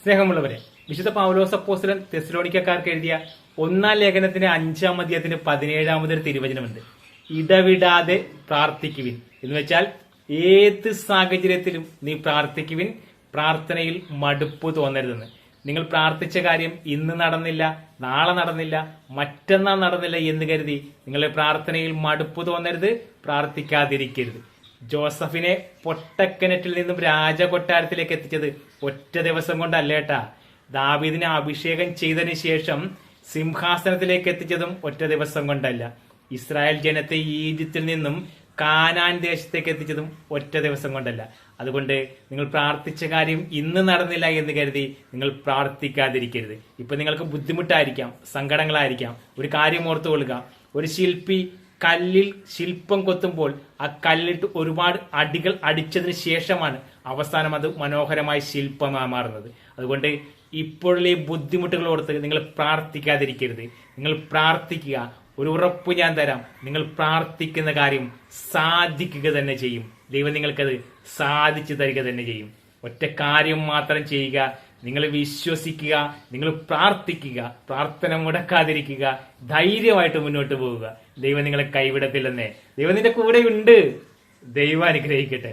സ്നേഹമുള്ളവരെ, വിശുദ്ധ പൗലോസ് അപ്പോസ്തലൻ തെസ്സലോനിക്കക്കാർക്ക് എഴുതിയ 1-ാം ലേഖനത്തിന്റെ 5-ാം അധ്യായത്തിന്റെ 17-ാമതൊരു തിരുവചനമുണ്ട്. ഇടവിടാതെ പ്രാർത്ഥിക്കുവിൻ എന്ന് വെച്ചാൽ ഏത് സാഹചര്യത്തിലും നീ പ്രാർത്ഥിക്കുവിൻ, പ്രാർത്ഥനയിൽ മടുപ്പ് തോന്നരുതെന്ന്. നിങ്ങൾ പ്രാർത്ഥിച്ച കാര്യം ഇന്ന് നടന്നില്ല, നാളെ നടന്നില്ല, മറ്റന്നാൾ നടന്നില്ല എന്ന് കരുതി നിങ്ങളുടെ പ്രാർത്ഥനയിൽ മടുപ്പ് തോന്നരുത്, പ്രാർത്ഥിക്കാതിരിക്കരുത്. ജോസഫിനെ പൊട്ടക്കിണറ്റിൽ നിന്നും രാജകൊട്ടാരത്തിലേക്ക് എത്തിച്ചത് ഒറ്റ ദിവസം കൊണ്ടല്ലേട്ടാ. ദാവീദിനെ അഭിഷേകം ചെയ്തതിനു ശേഷം സിംഹാസനത്തിലേക്ക് എത്തിച്ചതും ഒറ്റ ദിവസം കൊണ്ടല്ല. ഇസ്രായേൽ ജനത്തെ ഈജിപ്തിൽ നിന്നും കാനാൻ ദേശത്തേക്ക് എത്തിച്ചതും ഒറ്റ ദിവസം കൊണ്ടല്ല. അതുകൊണ്ട് നിങ്ങൾ പ്രാർത്ഥിച്ച കാര്യം ഇന്ന് നടന്നില്ല എന്ന് കരുതി നിങ്ങൾ പ്രാർത്ഥിക്കാതിരിക്കരുത്. ഇപ്പൊ നിങ്ങൾക്ക് ബുദ്ധിമുട്ടായിരിക്കാം, സങ്കടങ്ങളായിരിക്കാം. ഒരു കാര്യം ഓർത്തുകൊള്ളുക, ഒരു ശില്പി കല്ലിൽ ശില്പം കൊത്തുമ്പോൾ ആ കല്ലിട്ട് ഒരുപാട് അടികൾ അടിച്ചതിന് ശേഷമാണ് അവസാനം അത് മനോഹരമായ ശില്പമായി മാറുന്നത്. അതുകൊണ്ട് ഇപ്പോഴുള്ള ബുദ്ധിമുട്ടുകൾ ഓർത്ത് നിങ്ങൾ പ്രാർത്ഥിക്കാതിരിക്കരുത്. നിങ്ങൾ പ്രാർത്ഥിക്കുക. ഒരു ഉറപ്പ് ഞാൻ തരാം, നിങ്ങൾ പ്രാർത്ഥിക്കുന്ന കാര്യം സാധിക്കുക തന്നെ ചെയ്യും. ദൈവം നിങ്ങൾക്കത് സാധിച്ചു തരിക തന്നെ ചെയ്യും. ഒറ്റ കാര്യം മാത്രം ചെയ്യുക, നിങ്ങൾ വിശ്വസിക്കുക, നിങ്ങൾ പ്രാർത്ഥിക്കുക, പ്രാർത്ഥന മുടക്കാതിരിക്കുക, ധൈര്യമായിട്ട് മുന്നോട്ട് പോവുക. ദൈവം നിങ്ങളെ കൈവിടത്തില്ലെന്നേ. ദൈവം നിന്റെ കൂടെ ഉണ്ട്. ദൈവം അനുഗ്രഹിക്കട്ടെ.